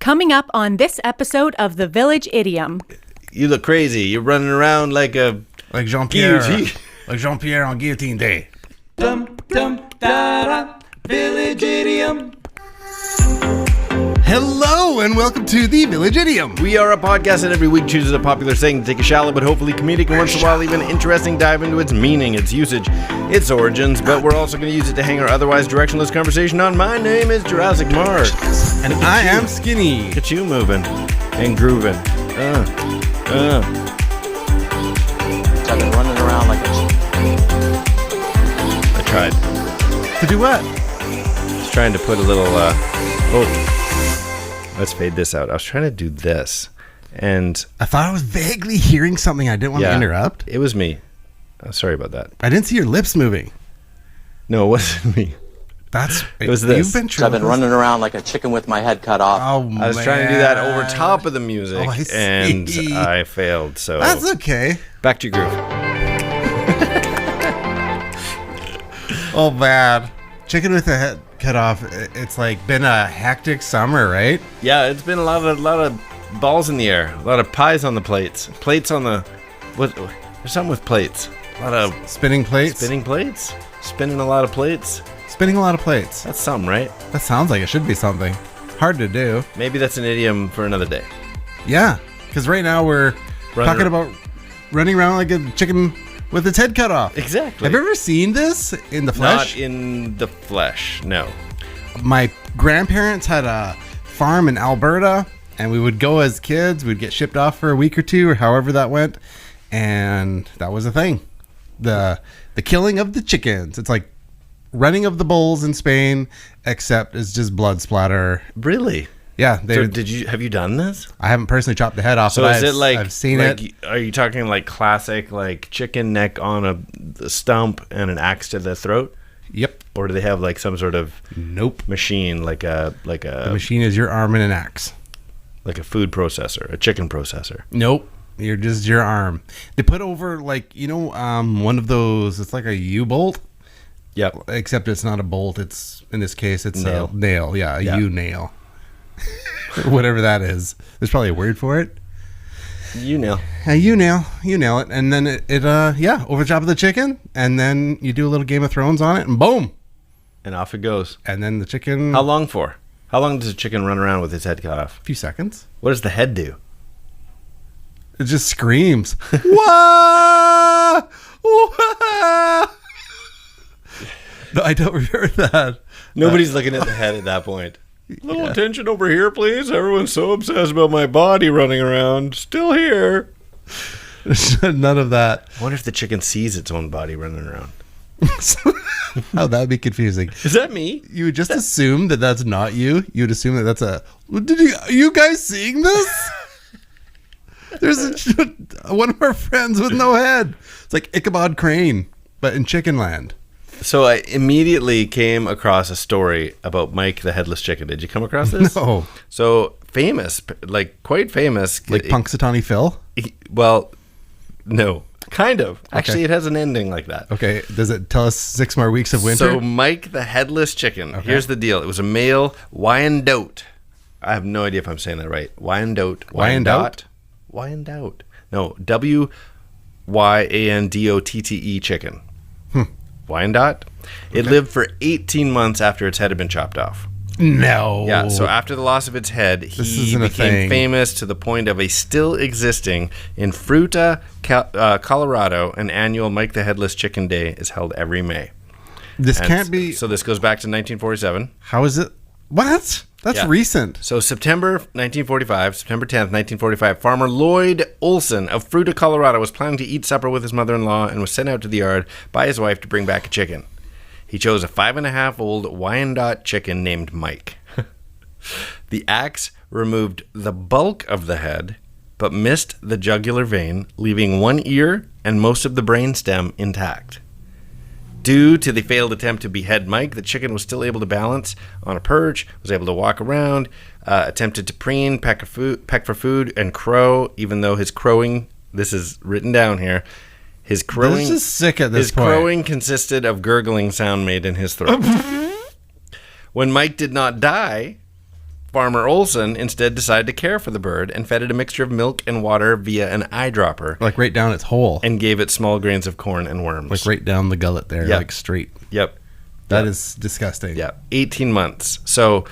Coming up on this episode of the Village Idiom. You look crazy. You're running around like Jean-Pierre. guillotine. Like Jean-Pierre on Guillotine Day. Dum dum da da, Village Idiom. Hello and welcome to the Village Idiom. We are a podcast that every week chooses a popular saying to take a shallow but hopefully comedic and once in a while even interesting dive into its meaning, its usage, its origins, but we're also going to use it to hang our otherwise directionless conversation on. My name is Jurassic Mark. And I am Skinny. Look at you moving and grooving. I've been running around like a... I tried. To do what? Just trying to put a little, let's fade this out. I was trying to do this, and I thought I was vaguely hearing something. I didn't want to interrupt. It was me. Sorry about that. I didn't see your lips moving. No, it wasn't me. It was this. You've been I've been running around like a chicken with my head cut off. Oh, I was trying to do that over top of the music, Oh, I see. and I failed. So That's okay. back to your groove. Oh, bad. Chicken with the head cut off. It's like been a hectic summer, right? Yeah, it's been a lot of balls in the air, a lot of pies on the plates, plates on the what? There's something with plates. A lot of Spinning plates. spinning plates, spinning a lot of plates. Spinning a lot of plates. That's something, right? That sounds like it should be something. Hard to do. Maybe that's an idiom for another day. Yeah, because right now we're talking about running around like a chicken with its head cut off. Exactly. Have you ever seen this in the flesh? Not in the flesh, no. My grandparents had a farm in Alberta, and we would go as kids. We'd get shipped off for a week or two, or however that went, and that was a thing. The killing of the chickens. It's like running of the bulls in Spain, except it's just blood splatter. Really? Yeah. So have you done this? I haven't personally chopped the head off. So but is it like I've seen like, it? Are you talking like classic like chicken neck on a stump and an axe to the throat? Yep. Or do they have like some sort of Nope. machine like a The machine is your arm and an axe. like a food processor, a chicken processor? Nope. You're just your arm. They put over like, one of those, it's like a U-bolt. Yep. Except it's not a bolt. It's, in this case, it's Nail. a nail. Yeah, a Yeah. U-nail. Whatever that is. There's probably a word for it. You know. You nail it. And then it over the top of the chicken. And then you do a little Game of Thrones on it and boom. And off it goes. And then the chicken. How long for? How long does a chicken run around with its head cut off? A few seconds. What does the head do? It just screams. Wah! Wah! No, I don't remember that. Nobody's looking at the head at that point. Little attention over here, please. Everyone's so obsessed about my body running around. Still here. None of that. I wonder if the chicken sees its own body running around. Oh, that'd be confusing. Is that me? You would just assume that that's not you. You would assume that that's are you guys seeing this? There's one of our friends with no head. It's like Ichabod Crane, but in chicken land. So I immediately came across a story about Mike the Headless Chicken. Did you come across this? No. So famous, like quite famous. Like Punxsutawney Phil? Well, no. Kind of. Actually, it has an ending like that. Okay. Does it tell us 6 more weeks of winter? So Mike the Headless Chicken. Okay. Here's the deal. It was a male Wyandotte. I have no idea if I'm saying that right. Wyandotte. Wyandotte? Wyandotte. No. Wyandotte chicken. Wyandotte. It lived for 18 months after its head had been chopped off. No. Yeah, so after the loss of its head, he became famous to the point of a still existing in Fruita, Colorado. An annual Mike the Headless Chicken Day is held every May. This can't be. So this goes back to 1947. How is it? What? That's recent. So September 10th, 1945, farmer Lloyd Olson of Fruita, Colorado was planning to eat supper with his mother-in-law and was sent out to the yard by his wife to bring back a chicken. He chose a 5.5-year-old Wyandotte chicken named Mike. The axe removed the bulk of the head, but missed the jugular vein, leaving one ear and most of the brainstem intact. Due to the failed attempt to behead Mike, the chicken was still able to balance on a perch, was able to walk around, attempted to preen, peck for food, and crow, even though his crowing, this is written down here, his crowing, this is sick at this point. His crowing consisted of gurgling sound made in his throat. When Mike did not die, Farmer Olson instead decided to care for the bird and fed it a mixture of milk and water via an eyedropper. Like right down its hole. And gave it small grains of corn and worms. Like right down the gullet there, Yep. like straight. Yep. That is disgusting. Yeah. 18 months. So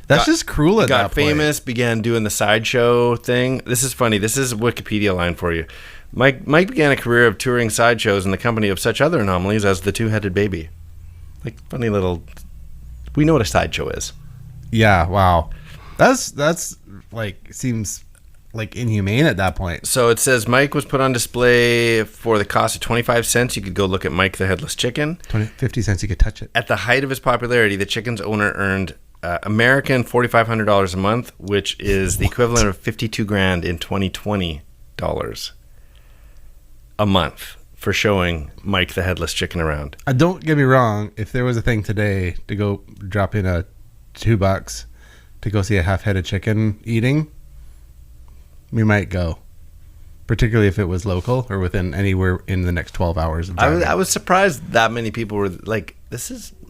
That's just cruel at that got point. famous, began doing the sideshow thing. This is funny. This is a Wikipedia line for you. Mike began a career of touring sideshows in the company of such other anomalies as the two-headed baby. Like funny little... We know what a sideshow is. Yeah, wow. That's like seems like inhumane at that point. So it says Mike was put on display for the cost of 25 cents. You could go look at Mike the Headless Chicken. 50 cents you could touch it. At the height of his popularity, the chicken's owner earned American $4,500 a month, which is the equivalent of $52,000 in 2020 dollars a month for showing Mike the Headless Chicken around. Don't get me wrong. If there was a thing today to go drop in a $2 to go see a half-headed chicken eating, we might go. Particularly if it was local or within anywhere in the next 12 hours of driving. I was surprised that many people were like,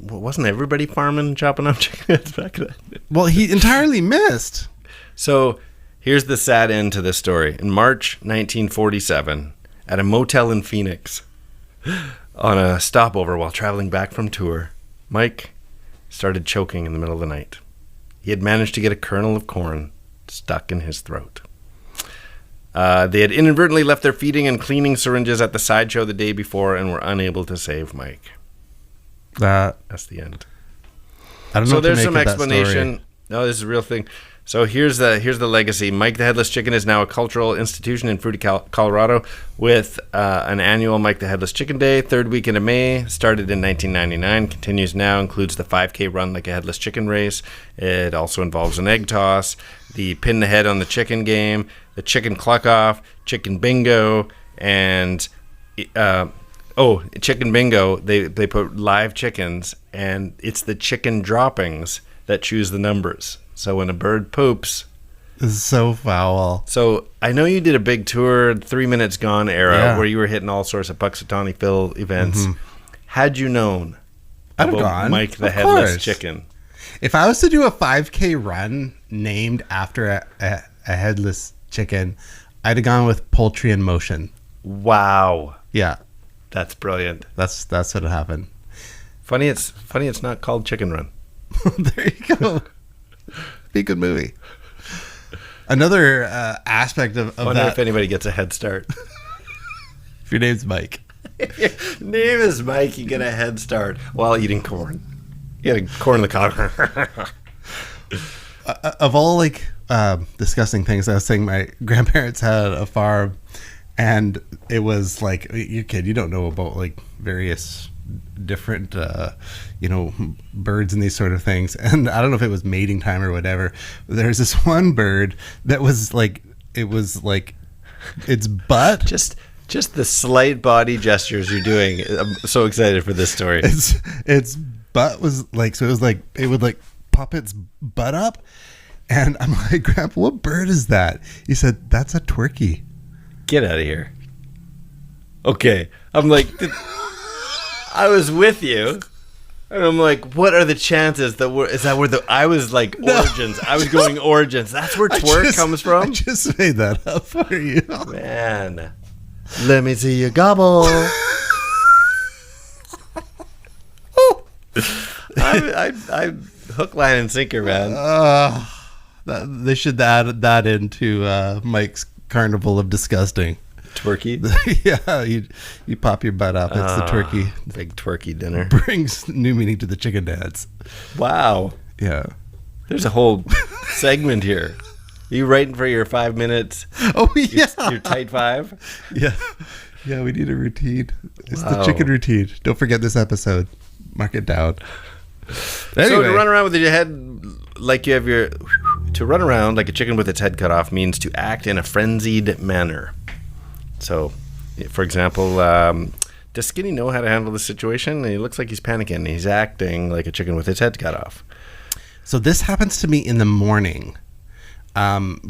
wasn't everybody farming, chopping up chickens back then? Well, he entirely missed. So here's the sad end to this story. In March 1947, at a motel in Phoenix, on a stopover while traveling back from tour, Mike started choking in the middle of the night. He had managed to get a kernel of corn stuck in his throat. They had inadvertently left their feeding and cleaning syringes at the sideshow the day before and were unable to save Mike. That's the end. I don't know. So what to there's make some of that explanation. story. No, this is a real thing. So here's the legacy. Mike the Headless Chicken is now a cultural institution in Fruita, Colorado, with an annual Mike the Headless Chicken Day, third weekend of May. Started in 1999, continues now, includes the 5K Run Like a Headless Chicken race. It also involves an egg toss, the pin the head on the chicken game, the chicken cluck off, chicken bingo, and chicken bingo. They put live chickens, and it's the chicken droppings that choose the numbers. So when a bird poops... This is so foul. So I know you did a big tour, 3 Minutes Gone era, Yeah. where you were hitting all sorts of Puxatawny Phil events. Mm-hmm. Had you known I'd have about gone. Mike the Of Headless course. Chicken? If I was to do a 5K run named after a headless chicken, I'd have gone with Poultry in Motion. Wow. Yeah, That's brilliant. that's what happened. Funny it's not called Chicken Run. There you go. Be a good movie. Another aspect of Wonder that. if anybody gets a head start. If your name's Mike. If your name is Mike, you get a head start while eating corn. You get a corn in the cob. Of all disgusting things, I was saying my grandparents had a farm, and it was like, you kid, you don't know about like various different birds and these sort of things, and I don't know if it was mating time or whatever, but there's this one bird that was like, it was like its butt, Just the slight body gestures you're doing. I'm so excited for this story. its butt was like, so it was like, it would like pop its butt up, and I'm like, Grandpa, what bird is that? He said, that's a turkey. Get out of here. Okay. I'm like, I was with you. And I'm like, what are the chances I was like origins. I was going origins. That's where twerk comes from. I just made that up for you. Man. Let me see you gobble. I hook, line, and sinker, man. They should add that into Mike's Carnival of Disgusting. Twerky. Yeah, you pop your butt up. It's the turkey. Big twerky dinner. Brings new meaning to the chicken dance. Wow. Yeah. There's a whole segment here. Are you writing for your 5 minutes? Oh, yeah. Your tight five? Yeah. Yeah, we need a routine. It's the Wow. chicken routine. Don't forget this episode. Mark it down. So Anyway. to run around with your head like you have your... To run around like a chicken with its head cut off means to act in a frenzied manner. So, for example, does Skinny know how to handle the situation? He looks like he's panicking. He's acting like a chicken with its head cut off. So this happens to me in the morning.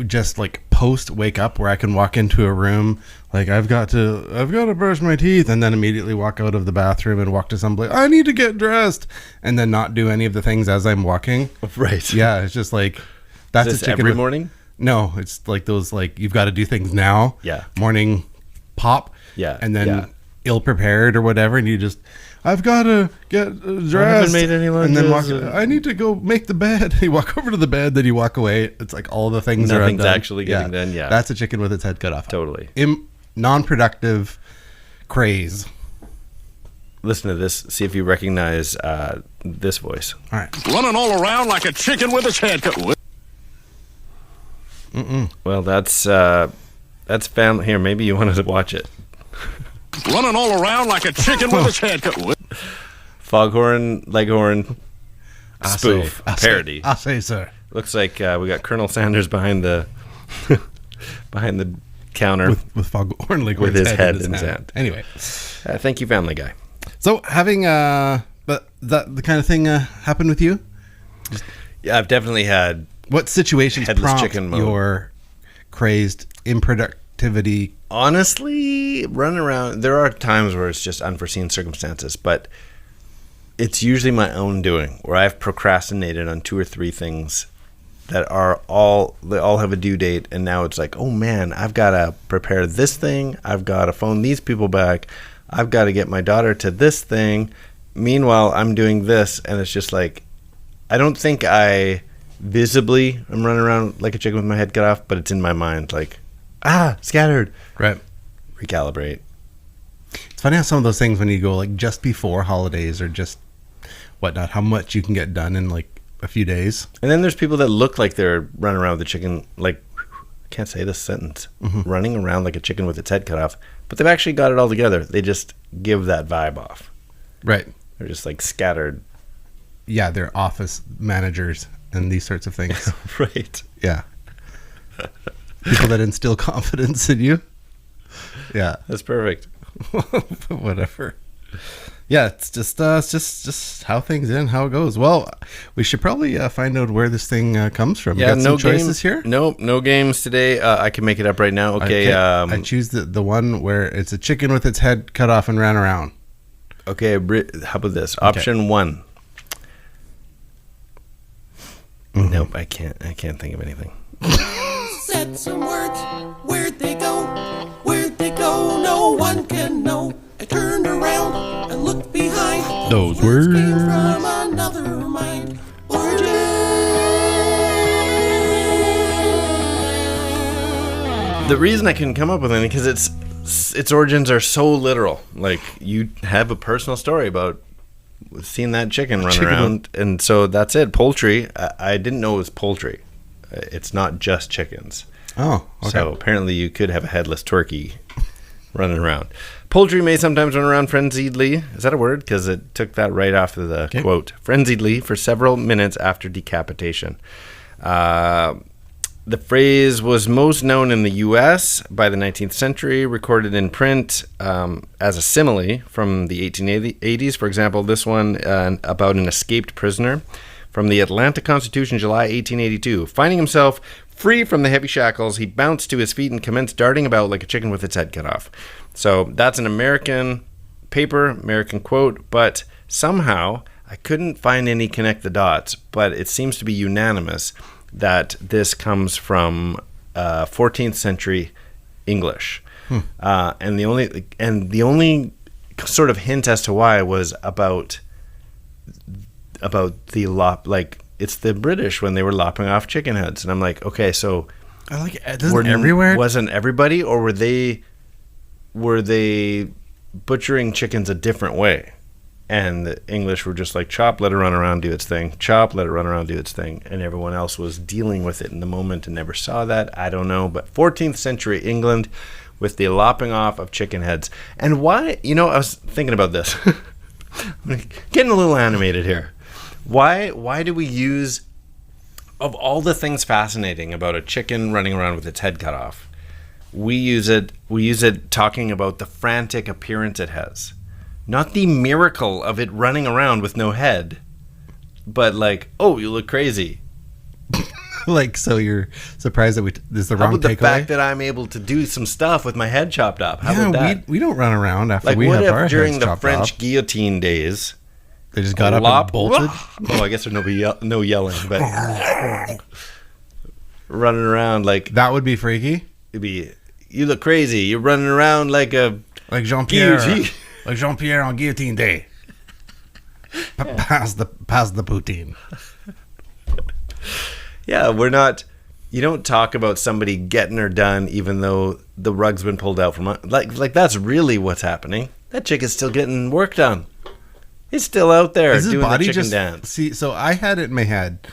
Just like post wake up, where I can walk into a room like I've got to brush my teeth, and then immediately walk out of the bathroom and walk to someplace. I need to get dressed, and then not do any of the things as I'm walking. Right. Yeah, it's just like That's Is a this chicken every with- morning? No, it's like those like you've got to do things now. Yeah. Morning pop. Yeah, And then yeah. ill prepared or whatever, and you just I've got to get dressed. made any and then walk. lunches. I need to go make the bed. You walk over to the bed, then you walk away. It's like all the things are Nothing's undone. actually getting done, yeah. That's a chicken with its head cut off. Totally. Non-productive craze. Listen to this. See if you recognize this voice. All right. Running all around like a chicken with its head cut. Well, that's family. Here, maybe you wanted to watch it. Running all around like a chicken with its head cut. Foghorn, Leghorn, spoof, parody. I'll say, sir. Looks like we got Colonel Sanders behind the behind the counter. With Foghorn Leghorn's With his head in in his hand. hand. Anyway, Thank you, Family Guy. so having but that the kind of thing happened with you. Yeah, I've definitely had. What situations Headless prompt chicken mode. your crazed improductivity? Honestly, running around, there are times where it's just unforeseen circumstances, but it's usually my own doing where I've procrastinated on 2 or 3 things that are they all have a due date, and now it's like, oh man, I've got to prepare this thing, I've got to phone these people back, I've got to get my daughter to this thing. Meanwhile, I'm doing this, and it's just like, I don't think I visibly I'm running around like a chicken with my head cut off, but it's in my mind like, scattered. Right. Recalibrate. It's funny how some of those things, when you go like just before holidays or just whatnot, how much you can get done in like a few days. And then there's people that look like they're running around with the chicken, like, I can't say this sentence, running around like a chicken with its head cut off, but they've actually got it all together. They just give that vibe off. Right. They're just like scattered. Yeah, they're office managers and these sorts of things. Right. Yeah. People that instill confidence in you. Yeah. That's perfect. Whatever. Yeah, it's just how things in, how it goes. Well, we should probably find out where this thing comes from. Yeah, Got no some choices games here. Nope, no games today. I can make it up right now. Okay. I choose the one where it's a chicken with its head cut off and ran around. Okay. How about this? Option 1. Nope, I can't think of anything. Said some words, where'd they go? Where'd they go? No one can know. I turned around and looked behind. Those Words came words. from another mind. Origin. The reason I couldn't come up with anything because its origins are so literal. Like, you have a personal story about seeing that chicken run around, and so that's it. Poultry. I didn't know it was poultry. It's not just chickens. Oh, okay. So apparently you could have a headless turkey running around. Poultry may sometimes run around frenziedly. Is that a word? Because it took that right off of the quote. Frenziedly for several minutes after decapitation. The phrase was most known in the U.S. by the 19th century, recorded in print as a simile from the 1880s. For example, this one about an escaped prisoner from the Atlanta Constitution, July 1882. Finding himself free from the heavy shackles, he bounced to his feet and commenced darting about like a chicken with its head cut off. So that's an American paper, American quote, but somehow I couldn't find any connect the dots, but it seems to be unanimous that this comes from 14th century English. And the only sort of hint as to why was about the like it's the British when they were lopping off chicken heads, and I'm like, okay, so I like it. Doesn't everywhere? Wasn't everybody, or were they butchering chickens a different way? And the English were just like, chop, let it run around, do its thing. Chop, let it run around, do its thing. And everyone else was dealing with it in the moment and never saw that. I don't know. But 14th century England with the lopping off of chicken heads. And why, I was thinking about this. I'm getting a little animated here. Why do we use, of all the things fascinating about a chicken running around with its head cut off, we use it talking about the frantic appearance it has. Not the miracle of it running around with no head, but like, oh, you look crazy. Like, so you're surprised that this is the How wrong about the takeaway? fact that I'm able to do some stuff with my head chopped off? How about that? we don't run around after Like, we what have our if during heads the chopped French off. guillotine days, They just got up and bolted? Oh, I guess there's no yelling, but running around like That would be freaky. it'd be. You look crazy. You're running around like a Like Jean-Pierre. Guillotine. Like Jean-Pierre on Guillotine Day. Pass the poutine. yeah. We're not. You don't talk about somebody getting her done, even though the rug's been pulled out from like that's really what's happening. That chick is still getting work done. He's still out there Is his doing the body chicken just dance. see? So I had it in my head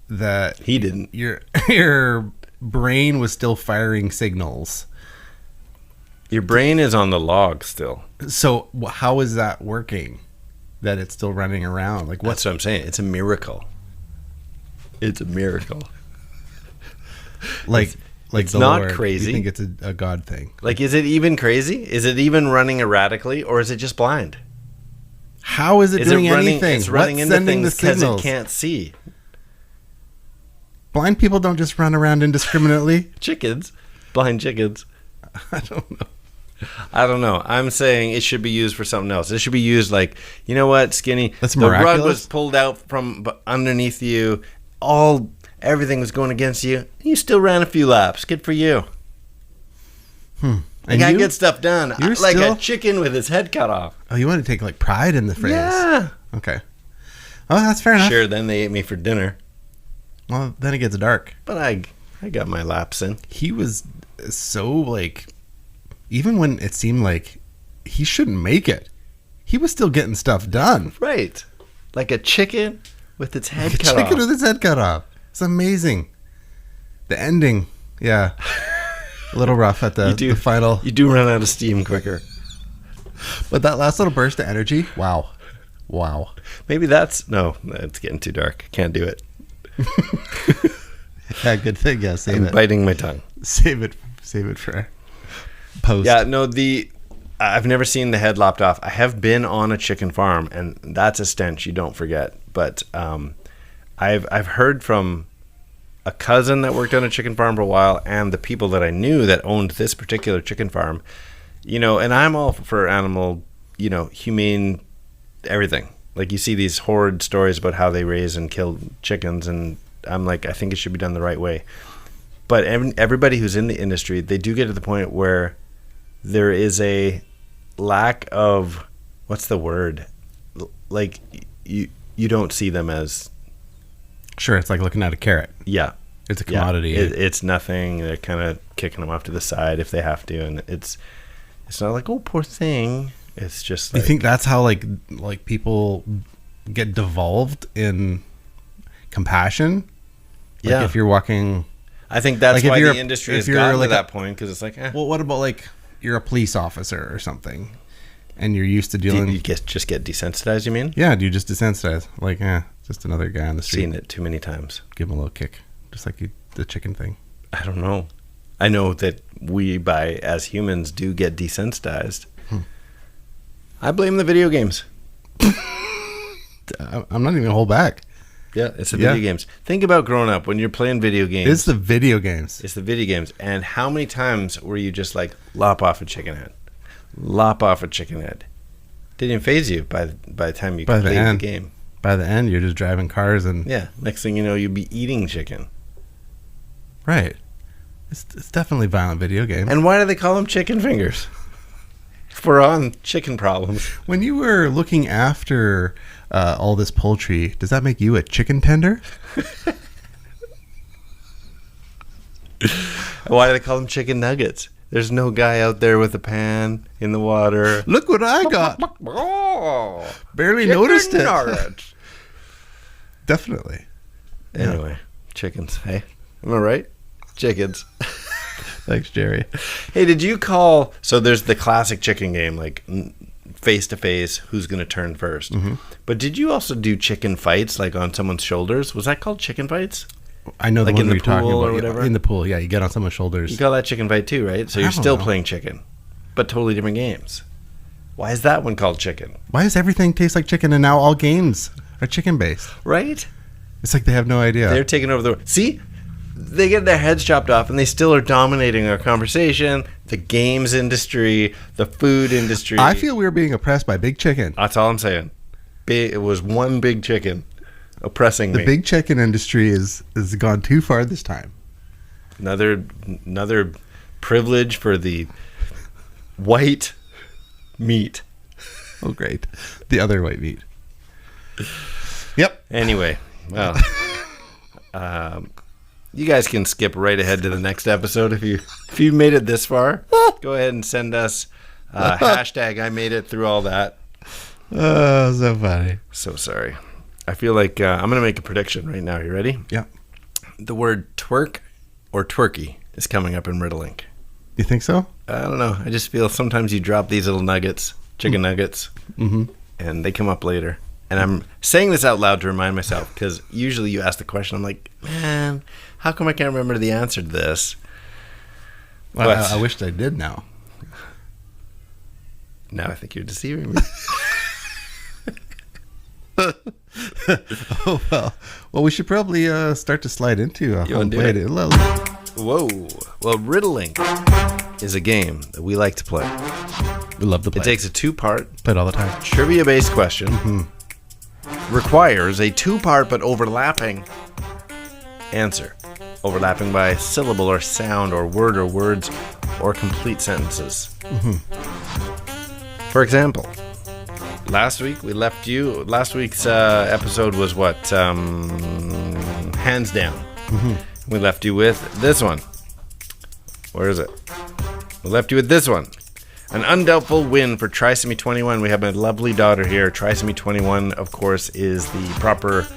that He didn't. your brain was still firing signals. Your brain is on the log still. So how is that working? That it's still running around? Like That's what I'm saying. It's a miracle. It's a miracle. like it's the not Lord. crazy. You think it's a God thing? Like, is it even crazy? Is it even running erratically, or is it just blind? How is it Is doing it running? anything? It's running What's into sending the things because it signals? can't see. Blind people don't just run around indiscriminately. Chickens, blind chickens. I don't know. I don't know. I'm saying it should be used for something else. It should be used like, you know what, Skinny? That's the rug miraculous. was pulled out from underneath you. Everything was going against you. You still ran a few laps. Good for you. Like, And I you? get stuff done. You're Like still- a chicken with his head cut off. Oh, you want to take like pride in the phrase? Yeah. Okay. Oh, that's fair enough. Sure, then they ate me for dinner. Well, then it gets dark. But I got my laps in. He was so like, even when it seemed like he shouldn't make it, he was still getting stuff done. Right. Like a chicken with its head A cut chicken off. with his head cut off. It's amazing. The ending, yeah, a little rough at the final. You do run out of steam quicker. But that last little burst of energy, wow. Maybe that's... No, it's getting too dark. Can't do it. Yeah, good thing. Yeah, save I'm it. biting my tongue. Save it for post. Yeah, no, I've never seen the head lopped off. I have been on a chicken farm, and that's a stench you don't forget. But I've heard from a cousin that worked on a chicken farm for a while, and the people that I knew that owned this particular chicken farm, and I'm all for animal, humane, everything. Like, you see these horrid stories about how they raise and kill chickens, and I'm like, I think it should be done the right way. But everybody who's in the industry, they do get to the point where there is a lack of, what's the word? Like, you don't see them as... Sure, it's like looking at a carrot. Yeah. It's a commodity. Yeah. It's nothing. They're kind of kicking them off to the side if they have to. And it's not like, oh, poor thing. It's just Do like... you think that's how like people get devolved in compassion? Like Yeah. if you're walking... I think that's Like, if why you're- the industry if has you're gotten like to a- that point, because it's like, Well, what about like you're a police officer or something and you're used to do dealing... you just get desensitized, you mean? Yeah, do you just desensitize? Like, just another guy on the street. Seen it too many times. Give him a little kick. Just like the chicken thing. I don't know. I know that we, as humans, do get desensitized. I blame the video games. I'm not even gonna hold back. Yeah, it's the Yeah. video games. Think about growing up when you're playing video games. It's the video games. It's the video games. And how many times were you just like, lop off a chicken head? Lop off a chicken head. Didn't even phase you by the time you By the played the end. game. By the end, you're just driving cars and... Yeah, next thing you know, you'd be eating chicken. Right. It's definitely a violent video game. And why do they call them chicken fingers? If we're on chicken problems. When you were looking after all this poultry, does that make you a chicken tender? Why do they call them chicken nuggets? There's no guy out there with a pan in the water. Look what I got. Oh, Barely chicken noticed it. nuggets. Definitely. Anyway, chickens. Hey, am I right? Chickens. Thanks, Jerry. Hey, did you call? So there's the classic chicken game, like face to face, who's going to turn 1st. Mm-hmm. But did you also do chicken fights, like on someone's shoulders? Was that called chicken fights? I know the Like one in the you're talking pool about. or Yeah, whatever? in the pool, yeah. You get on someone's shoulders. You call that chicken fight too, right? So you're don't still know. playing chicken, but totally different games. Why is that one called chicken? Why does everything taste like chicken and now all games are chicken-based? Right? It's like they have no idea. They're taking over the... See? They get their heads chopped off and they still are dominating our conversation, the games industry, the food industry. I feel we were being oppressed by big chicken. That's all I'm saying. It was one big chicken oppressing The me. big chicken industry is gone too far this time. Another privilege for the white meat. Oh, great. The other white meat. Yep. Anyway, well, you guys can skip right ahead to the next episode if you made it this far. Go ahead and send us hashtag I made it through all that. Oh, so funny. So sorry. I feel like I'm going to make a prediction right now. You ready? Yeah. The word twerk or twerky is coming up in Riddlink. You think so? I don't know. I just feel sometimes you drop these little nuggets, chicken nuggets, and they come up later. And I'm saying this out loud to remind myself because usually you ask the question, I'm like, man, how come I can't remember the answer to this? Well, I wished I did now. Now I think you're deceiving me. Oh, well, we should probably start to slide into You wanna do it? Whoa. Well, Riddlink is a game that we like to play. We love to play. It takes a two-part play it all the time. trivia-based question. Requires a two-part but overlapping answer. Overlapping by syllable or sound or word or words or complete sentences. For example, last week's episode was what? Hands down. We left you with this one. Where is it? We left you with this one. An undoubtful win for Trisomy 21. We have my lovely daughter here. Trisomy 21, of course, is the proper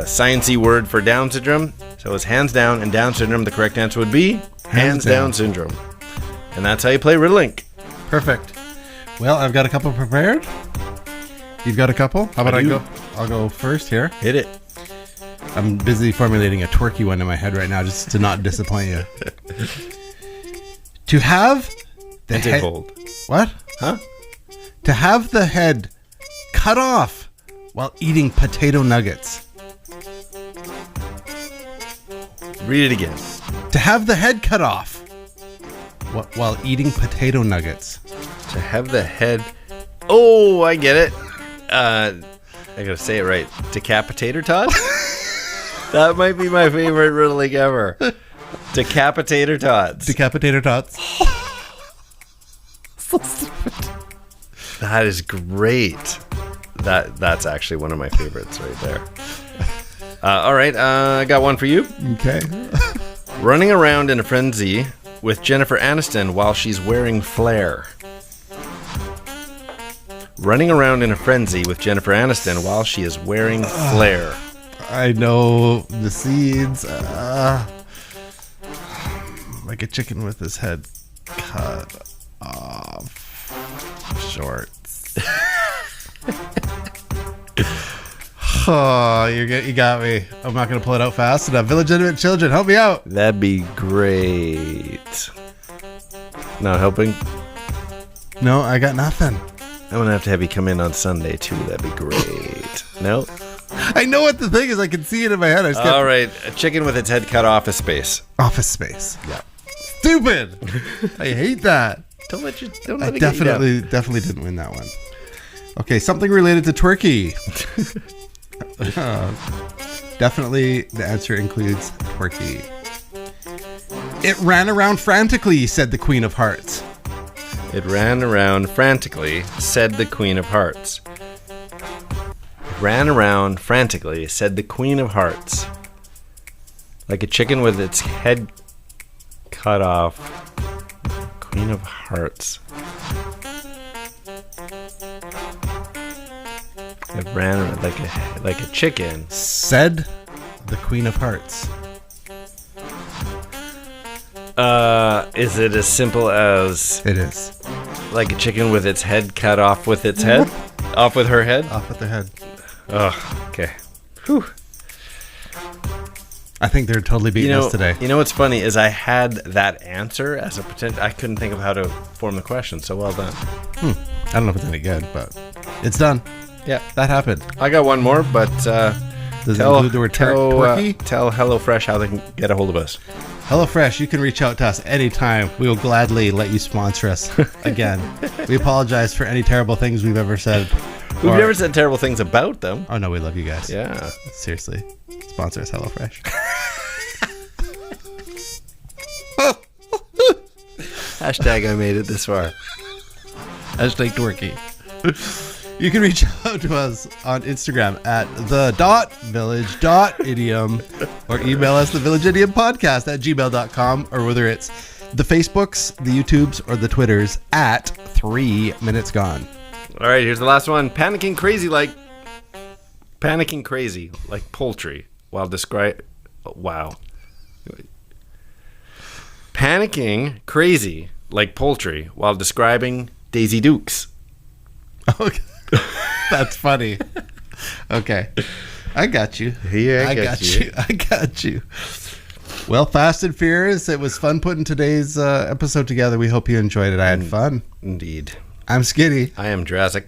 sciencey word for Down syndrome. So it's hands down, and Down syndrome, the correct answer would be hands down syndrome. And that's how you play Riddlink. Perfect. Well, I've got a couple prepared. You've got a couple? How about I go? I'll go first here. Hit it. I'm busy formulating a twerky one in my head right now just to not disappoint you. To have the head... Hold. What? Huh? To have the head cut off while eating potato nuggets. Read it again. To have the head cut off while eating potato nuggets. To have the head... Oh, I get it. I gotta say it right. Decapitator tots? That might be my favorite Riddlink ever. Decapitator tots. Decapitator tots. So stupid. That is great. That's actually one of my favorites right there. All right, I got one for you. Okay. Running around in a frenzy with Jennifer Aniston while she's wearing flair. Running around in a frenzy with Jennifer Aniston while she is wearing flair. I know the seeds. Like a chicken with his head cut off. Shorts. Oh, you got me. I'm not going to pull it out fast enough. Village Idiom children, help me out. That'd be great. Not helping? No, I got nothing. I'm going to have you come in on Sunday, too. That'd be great. No? I know what the thing is. I can see it in my head. All right. A chicken with its head cut off is space. Office Space. Yeah. Stupid. I hate that. Don't let it Definitely didn't win that one. Okay, something related to twerky. Definitely the answer includes twerky. It ran around frantically, said the Queen of Hearts. It ran around frantically, said the Queen of Hearts. It ran around frantically, said the Queen of Hearts. Like a chicken with its head cut off. Queen of Hearts. It ran like a chicken. Said the Queen of Hearts. Is it as simple as It is. like a chicken with its head cut off with its head? Off with her head? Off with their head. Oh, okay. Whew. I think they're totally beating us today. You know what's funny is I had that answer as a potential. I couldn't think of how to form the question, so well done. I don't know if it's any good, but it's done. Yeah. That happened. I got one more, but Does it include the word twerky? tell HelloFresh how they can get a hold of us. HelloFresh, you can reach out to us anytime. We will gladly let you sponsor us again. We apologize for any terrible things we've ever said. We've never said terrible things about them. Oh, no, we love you guys. Yeah. Seriously. Sponsor us, HelloFresh. Hashtag I made it this far. Hashtag dorky. You can reach out to us on Instagram at the.village.idiom or email us thevillageidiompodcast@gmail.com, or whether it's the Facebooks, the YouTubes, or the Twitters at 3 Minutes Gone. All right, here's the last one. Panicking crazy like poultry while Panicking crazy like poultry while describing Daisy Dukes. Okay. That's funny. Okay. I got you. Yeah, I got you. Well, Fast and Furious, it was fun putting today's episode together. We hope you enjoyed it. I had fun. Indeed. I'm Skitty. I am Jurassic.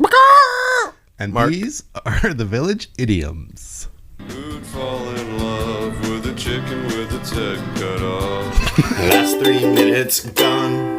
And Mark. These are the Village Idioms. Who'd fall in love with a chicken with its head cut off? Last 3 minutes gone.